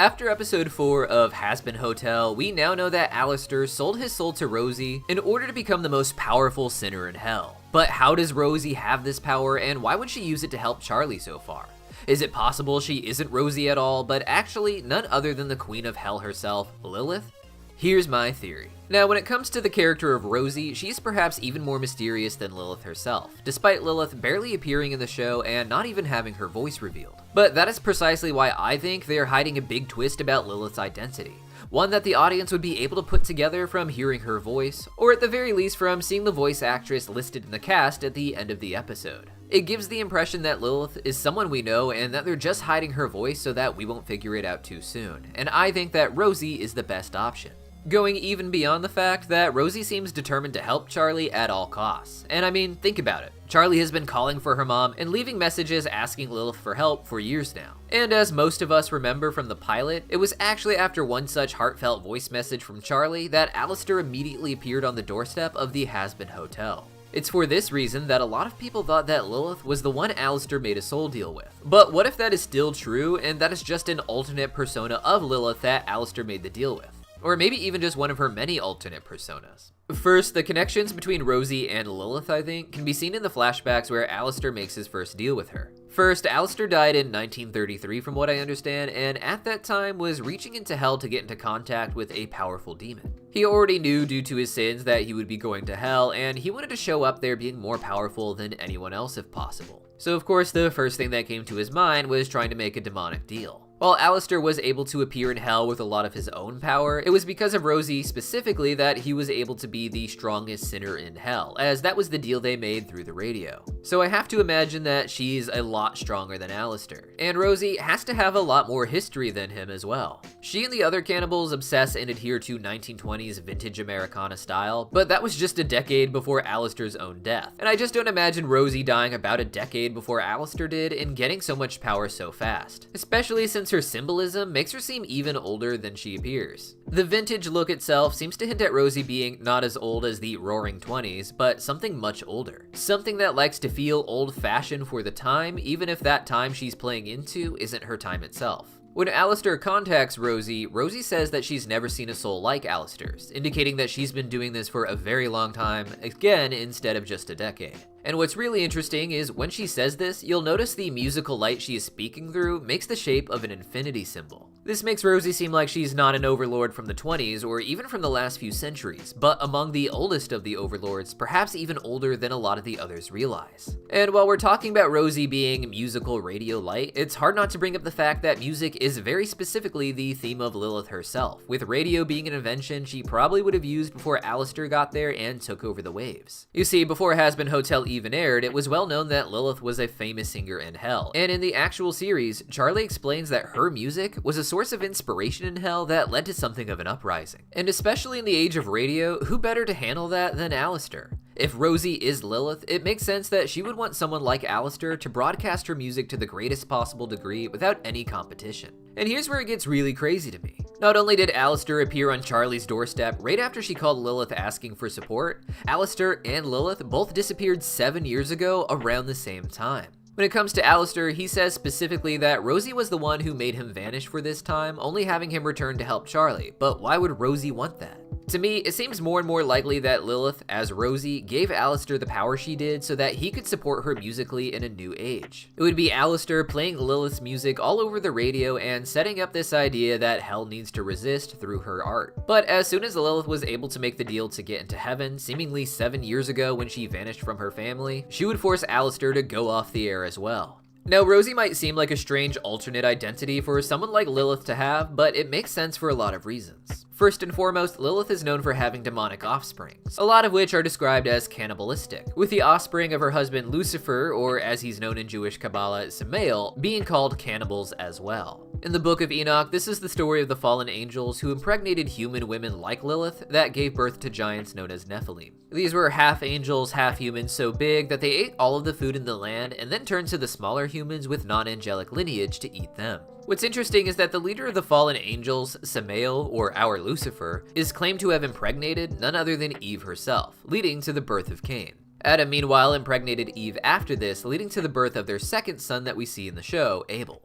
After episode 4 of Hazbin Hotel, we now know that Alastor sold his soul to Rosie in order to become the most powerful sinner in hell. But how does Rosie have this power, and why would she use it to help Charlie so far? Is it possible she isn't Rosie at all, but actually none other than the Queen of Hell herself, Lilith? Here's my theory. Now, when it comes to the character of Rosie, she's perhaps even more mysterious than Lilith herself, despite Lilith barely appearing in the show and not even having her voice revealed. But that is precisely why I think they are hiding a big twist about Lilith's identity. One that the audience would be able to put together from hearing her voice, or at the very least from seeing the voice actress listed in the cast at the end of the episode. It gives the impression that Lilith is someone we know and that they're just hiding her voice so that we won't figure it out too soon, and I think that Rosie is the best option. Going even beyond the fact that Rosie seems determined to help Charlie at all costs. And I mean, think about it. Charlie has been calling for her mom and leaving messages asking Lilith for help for years now. And as most of us remember from the pilot, it was actually after one such heartfelt voice message from Charlie that Alastor immediately appeared on the doorstep of the Hazbin Hotel. It's for this reason that a lot of people thought that Lilith was the one Alastor made a soul deal with. But what if that is still true and that is just an alternate persona of Lilith that Alastor made the deal with? Or maybe even just one of her many alternate personas. First, the connections between Rosie and Lilith, I think, can be seen in the flashbacks where Alastor makes his first deal with her. First, Alastor died in 1933 from what I understand, and at that time was reaching into hell to get into contact with a powerful demon. He already knew due to his sins that he would be going to hell, and he wanted to show up there being more powerful than anyone else if possible. So of course, the first thing that came to his mind was trying to make a demonic deal. While Alastor was able to appear in hell with a lot of his own power, it was because of Rosie specifically that he was able to be the strongest sinner in hell, as that was the deal they made through the radio. So I have to imagine that she's a lot stronger than Alastor, and Rosie has to have a lot more history than him as well. She and the other cannibals obsess and adhere to 1920s vintage Americana style, but that was just a decade before Alastor's own death, and I just don't imagine Rosie dying about a decade before Alastor did and getting so much power so fast, especially since her symbolism makes her seem even older than she appears. The vintage look itself seems to hint at Rosie being not as old as the roaring 20s, but something much older. Something that likes to feel old-fashioned for the time, even if that time she's playing into isn't her time itself. When Alastor contacts Rosie, Rosie says that she's never seen a soul like Alastor's, indicating that she's been doing this for a very long time, again instead of just a decade. And what's really interesting is when she says this, you'll notice the musical light she is speaking through makes the shape of an infinity symbol. This makes Rosie seem like she's not an overlord from the 20s or even from the last few centuries, but among the oldest of the overlords, perhaps even older than a lot of the others realize. And while we're talking about Rosie being musical radio light, it's hard not to bring up the fact that music is very specifically the theme of Lilith herself, with radio being an invention she probably would have used before Alastor got there and took over the waves. You see, before Hazbin Hotel even aired, it was well known that Lilith was a famous singer in hell, and in the actual series, Charlie explains that her music was a source of inspiration in hell that led to something of an uprising. And especially in the age of radio, who better to handle that than Alastor? If Rosie is Lilith, it makes sense that she would want someone like Alastor to broadcast her music to the greatest possible degree without any competition. And here's where it gets really crazy to me. Not only did Alastor appear on Charlie's doorstep right after she called Lilith asking for support, Alastor and Lilith both disappeared 7 years ago around the same time. When it comes to Alastor, he says specifically that Rosie was the one who made him vanish for this time, only having him return to help Charlie, but why would Rosie want that? To me, it seems more and more likely that Lilith, as Rosie, gave Alastor the power she did so that he could support her musically in a new age. It would be Alastor playing Lilith's music all over the radio and setting up this idea that hell needs to resist through her art. But as soon as Lilith was able to make the deal to get into heaven, seemingly 7 years ago when she vanished from her family, she would force Alastor to go off the air as well. Now, Rosie might seem like a strange alternate identity for someone like Lilith to have, but it makes sense for a lot of reasons. First and foremost, Lilith is known for having demonic offsprings, a lot of which are described as cannibalistic, with the offspring of her husband Lucifer, or as he's known in Jewish Kabbalah, Samael, being called cannibals as well. In the Book of Enoch, this is the story of the fallen angels who impregnated human women like Lilith that gave birth to giants known as Nephilim. These were half angels, half humans so big that they ate all of the food in the land and then turned to the smaller humans with non-angelic lineage to eat them. What's interesting is that the leader of the fallen angels, Samael, or our Lucifer, is claimed to have impregnated none other than Eve herself, leading to the birth of Cain. Adam, meanwhile, impregnated Eve after this, leading to the birth of their second son that we see in the show, Abel.